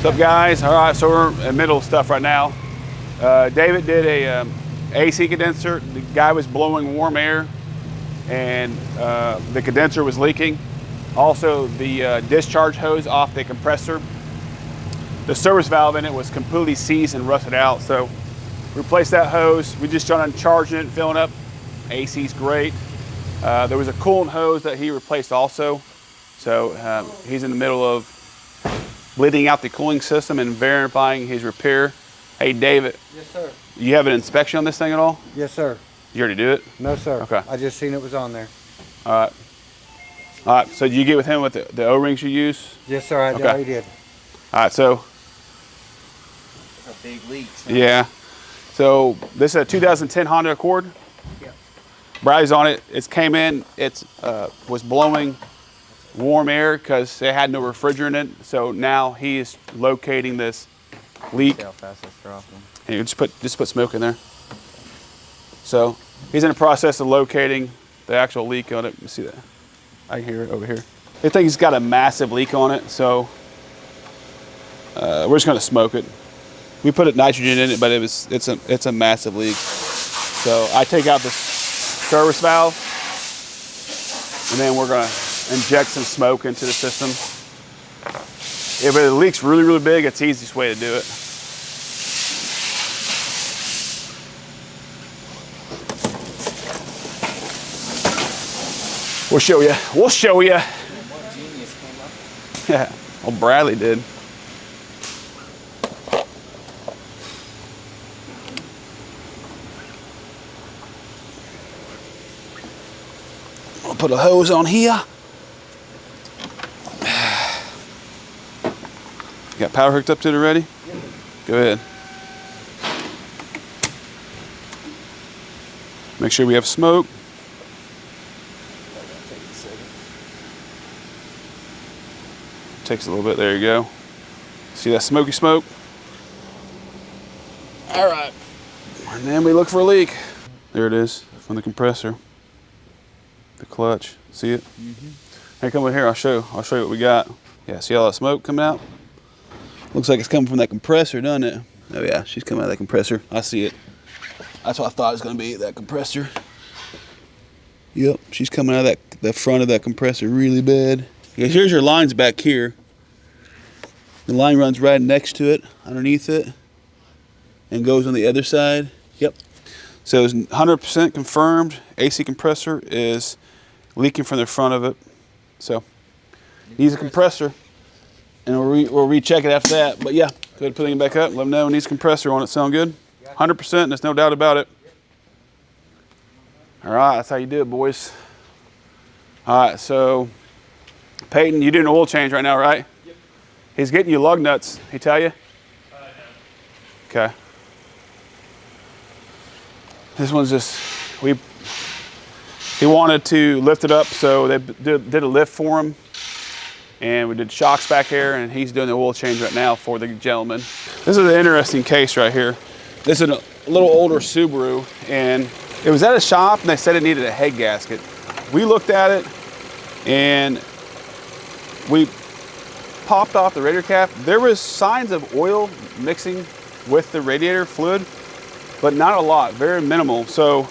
What's up, guys? All right, so we're in the middle of stuff right now. David did a AC condenser. The guy was blowing warm air, and the condenser was leaking. Also, the discharge hose off the compressor, the service valve in it was completely seized and rusted out. So replaced that hose. We just started charging it, filling up. AC's great. There was a coolant hose that he replaced also. So he's in the middle of bleeding out the cooling system and verifying his repair. Hey, David. Yes, sir. You have an inspection on this thing at all? Yes, sir. You already do it? No, sir. Okay. I just seen it was on there. All right. All right, so did you get with him with the O-rings you use? Yes, sir, I already did. All right, so. A big leak. Yeah. So this is a 2010 Honda Accord. Yep. Bradley's on it. It came in, it was blowing warm air because it had no refrigerant in it. So now he is locating this leak. See how fast it's dropping. And you just put smoke in there. So he's in the process of locating the actual leak on it. Let me see that. I can hear it over here. I think he's got a massive leak on it, so we're just gonna smoke it. We put nitrogen in it, but it's a massive leak. So I take out the service valve, and then we're gonna inject some smoke into the system. If it leaks really, really big, it's the easiest way to do it. We'll show you. We'll show you. What genius came up? Yeah. Well, Bradley did. I'll put a hose on here. You got power hooked up to it already? Yep. Go ahead. Make sure we have smoke. Takes a little bit, there you go. See that smoky smoke? All right. And then we look for a leak. There it is, from the compressor. The clutch, see it? Mm-hmm. Hey, come over here, I'll show you what we got. Yeah, see all that smoke coming out? Looks like it's coming from that compressor, doesn't it? Oh yeah, she's coming out of that compressor. I see it. That's what I thought it was gonna be, that compressor. Yep, she's coming out of the front of that compressor really bad. Yeah, here's your lines back here. The line runs right next to it, underneath it, and goes on the other side. Yep. So it's 100% confirmed. AC compressor is leaking from the front of it. So needs a compressor, and we'll recheck it after that. But yeah, go ahead and put it back up. Let them know it needs a compressor on it. Sound good? 100%. There's no doubt about it. All right, that's how you do it, boys. All right, so. Peyton, you're doing an oil change right now, right? Yep. He's getting you lug nuts. He tell you? No. Okay. This one's just, he wanted to lift it up, so they did a lift for him. And we did shocks back here, and he's doing the oil change right now for the gentleman. This is an interesting case right here. This is a little older Subaru, and it was at a shop, and they said it needed a head gasket. We looked at it, and we popped off the radiator cap. There was signs of oil mixing with the radiator fluid, but not a lot, very minimal. So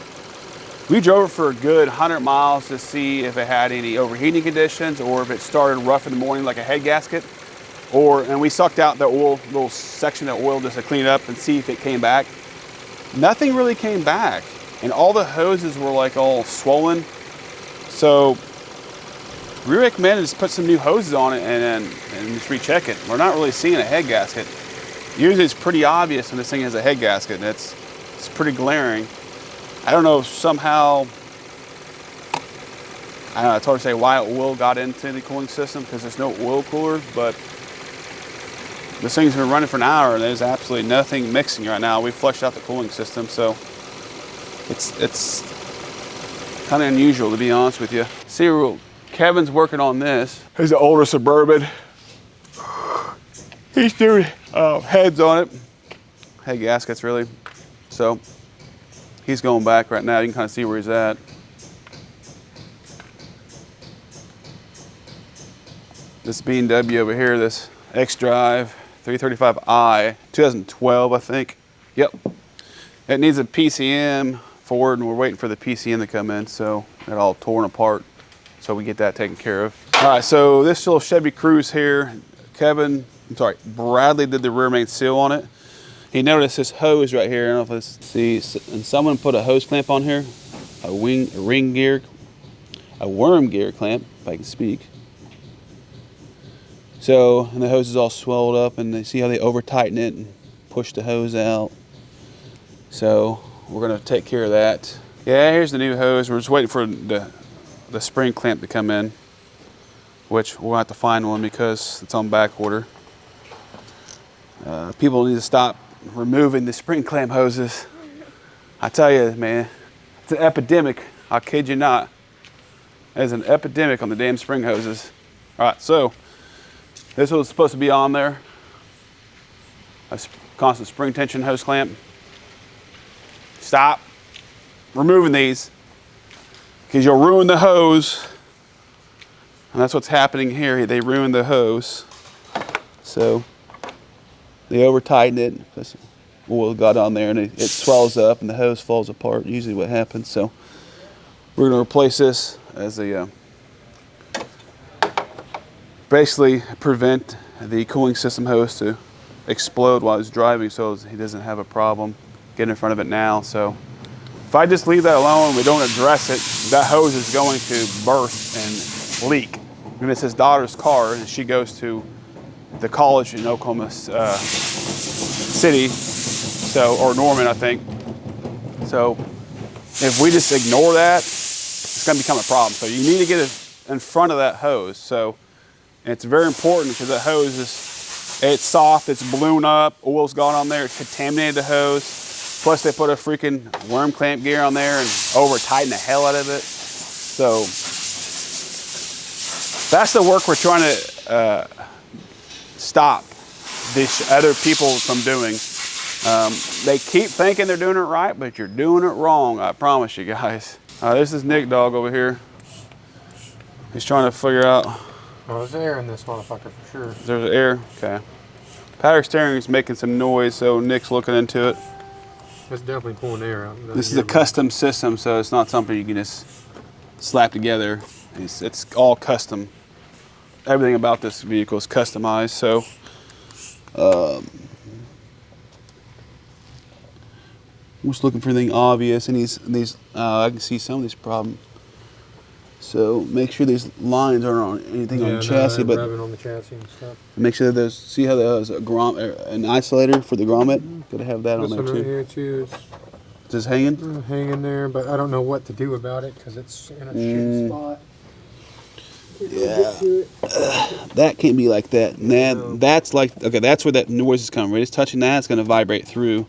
we drove it for a good 100 miles to see if it had any overheating conditions or if it started rough in the morning like a head gasket. And we sucked out the oil, little section of oil just to clean it up and see if it came back. Nothing really came back. And all the hoses were like all swollen. So we recommended just put some new hoses on it and just recheck it. We're not really seeing a head gasket. Usually it's pretty obvious when this thing has a head gasket, and it's pretty glaring. I don't know if somehow, I don't know, it's hard to say why oil got into the cooling system because there's no oil cooler, but this thing's been running for an hour and there's absolutely nothing mixing right now. We flushed out the cooling system, so it's kind of unusual, to be honest with you. See, Kevin's working on this. He's an older Suburban. He's doing heads on it. Head gaskets, really. So he's going back right now. You can kind of see where he's at. This B&W over here, this X-Drive 335i, 2012, I think. Yep. It needs a PCM for it, and we're waiting for the PCM to come in, so it all torn apart, so we get that taken care of. All right, so this little Chevy Cruze here, Bradley did the rear main seal on it. He noticed this hose right here. I don't know if it's, see, and someone put a hose clamp on here, a worm gear clamp, if I can speak. So, and the hose is all swelled up, and they see how they over tighten it and push the hose out. So we're gonna take care of that. Yeah, here's the new hose. We're just waiting for the spring clamp to come in, which we'll have to find one because it's on back order. People need to stop removing the spring clamp hoses. I tell you, man, it's an epidemic. I kid you not. There's an epidemic on the damn spring hoses. All right, so this was supposed to be on there. A constant spring tension hose clamp. Stop removing these because you'll ruin the hose. And that's what's happening here. They ruined the hose. So they over tighten it. Oil got on there and it swells up and the hose falls apart. Usually what happens. So we're going to replace this as a basically prevent the cooling system hose to explode while he's driving, so he doesn't have a problem. Get in front of it now. So if I just leave that alone and we don't address it, that hose is going to burst and leak. And it's his daughter's car, and she goes to the college in Oklahoma City, so, or Norman, I think. So if we just ignore that, it's going to become a problem. So you need to get it in front of that hose. So it's very important because that hose it's soft, it's ballooned up, oil's gone on there, it's contaminated the hose. Plus they put a freaking worm clamp gear on there and over tighten the hell out of it. So that's the work we're trying to stop these other people from doing. They keep thinking they're doing it right, but you're doing it wrong, I promise you guys. This is Nick Dog over here. He's trying to figure out. Oh, there's air in this motherfucker for sure. There's air? Okay. Power steering is making some noise, so Nick's looking into it. It's definitely pulling air out. This is a custom system, so it's not something you can just slap together. It's all custom. Everything about this vehicle is customized, so I'm just looking for anything obvious, and I can see some of these problems. So make sure these lines aren't on anything on the chassis, but on the chassis and stuff. Make sure that there's, see how there's an isolator for the grommet? Gotta have that on there too. This one right here too is just hanging? Hanging there, but I don't know what to do about it because it's in a shitty spot. Yeah. That can't be like that. That's like, okay, that's where that noise is coming. Right? It's touching that, it's gonna vibrate through.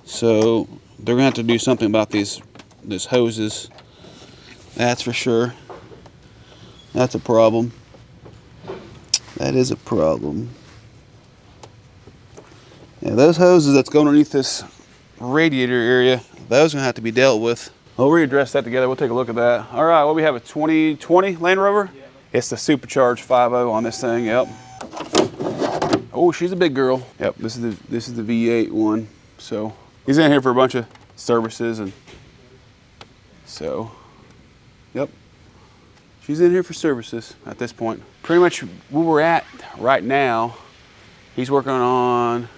So they're gonna have to do something about these hoses. That's for sure. That's a problem. That is a problem. Yeah, those hoses that's going underneath this radiator area, those are gonna have to be dealt with. We'll readdress that together. We'll take a look at that. All right, well, we have a 2020 Land Rover. Yeah. It's the supercharged 5.0 on this thing. Yep. Oh, she's a big girl. Yep. This is the V8 one. So he's in here for a bunch of services, and so yep. She's in here for services at this point. Pretty much where we're at right now, he's working on,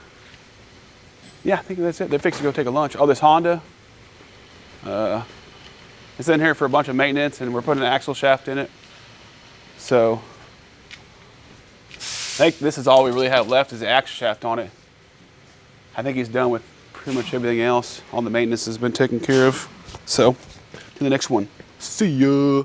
yeah, I think that's it. They're fixing to go take a lunch. Oh, this Honda, it's in here for a bunch of maintenance, and we're putting an axle shaft in it. So I think this is all we really have left is the axle shaft on it. I think he's done with pretty much everything else. All the maintenance has been taken care of. So to the next one. See ya.